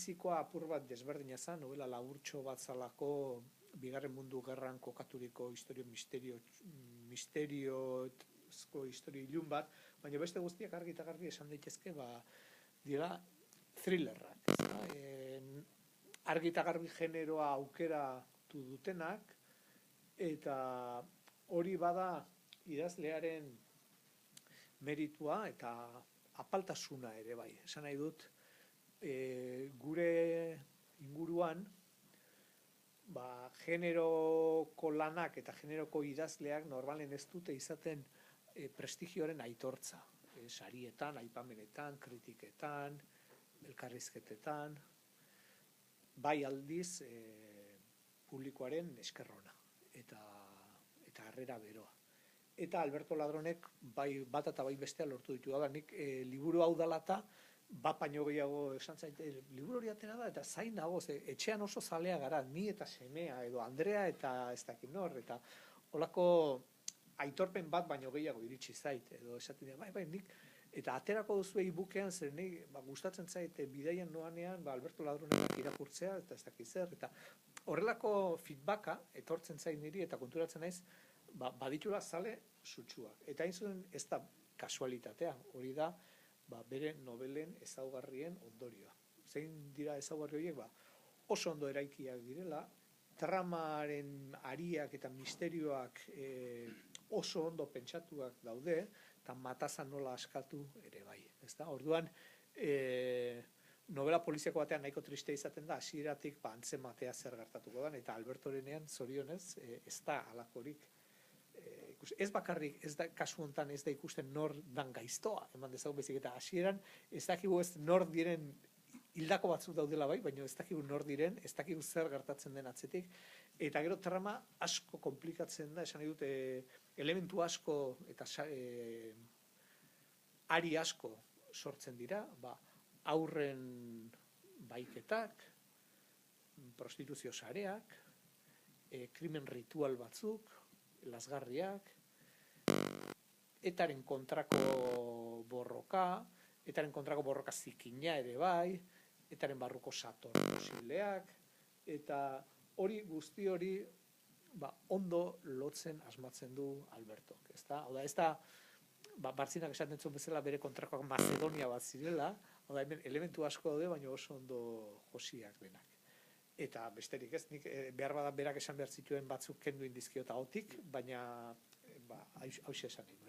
lehenbizikoa apur bat desberdina zen, novela laburtxo bat zalako Bigarren Mundu Gerran kokaturiko misteriozko historio ilun bat, baina beste guztiak argi eta garbi esan daitezke dira thrillerrak. Argi eta garbi generoa aukeratu dutenak, eta hori bada idazlearen meritua eta apaltasuna ere bai. Esan nahi dut, gure inguruan generoko lanak eta generoko idazleak normalen ez dute izaten prestigioaren aitortza. Sarietan, aipamenetan, kritiketan, elkarrizketetan, bai aldiz publikoaren eskerrona eta harrera beroa. Eta Alberto Ladronek bai bat eta bai bestea lortu ditu. Nik liburu hau dalata, bat baino gehiago esan zaite, liburu hori atera da, eta zain nago, etxean oso zalea gara, ni eta semea, edo Andrea eta ez dakit nor, eta holako aitorpen bat baino gehiago iritsi zait, edo esaten dira, bai, nik, eta aterako duzu e-bookean, zer nik gustatzen zaite bidaian noanean, Alberto Ladronek irakurtzea, eta ez dakit zer, eta horrelako feedbacka etortzen zain niri, eta konturatzen naiz, baditula zale sutsuak. Eta hain zuen ez da kasualitatea, hori da, bere novelen ezaugarrien ondorioa. Zein dira ezaugarri horiek? Oso ondo eraikiak direla, tramaren ariak eta misterioak oso ondo pentsatuak daude, eta matazan nola askatu ere bai. Orduan, novela poliziako batean nahiko triste izaten da, hasieratik antzematea zer gertatuko da, eta Albertorenean zorionez ez da halakorik. Ez bakarrik, kasu honetan ez da ikusten nor dan gaiztoa, eman dezagun bezik, eta hasieran ez dakigu ez nor diren hildako batzuk daudela bai, baina ez dakigu nor diren, ez dakigu zer gertatzen den atzetik, eta gero trama asko komplikatzen da, esan nahi dut, elementu asko eta ari asko sortzen dira, aurren baiketak, prostituzio sareak, krimen ritual batzuk, lazgarriak, etaren kontrako borroka zikina ere bai, etaren barruko sator posibleak, eta guzti hori ondo lotzen asmatzen du Albertok. Hau da, ez da, Bartzinak esaten zuen bezala bere kontrakoak Macedonia bat zirela, hau da, hemen elementu asko daude, baina oso ondo josiak denak. Eta besterik ez, nik behar bada berak esan behar zituen batzuk kendu indizkiota hotik, baina hauxe esan nahi.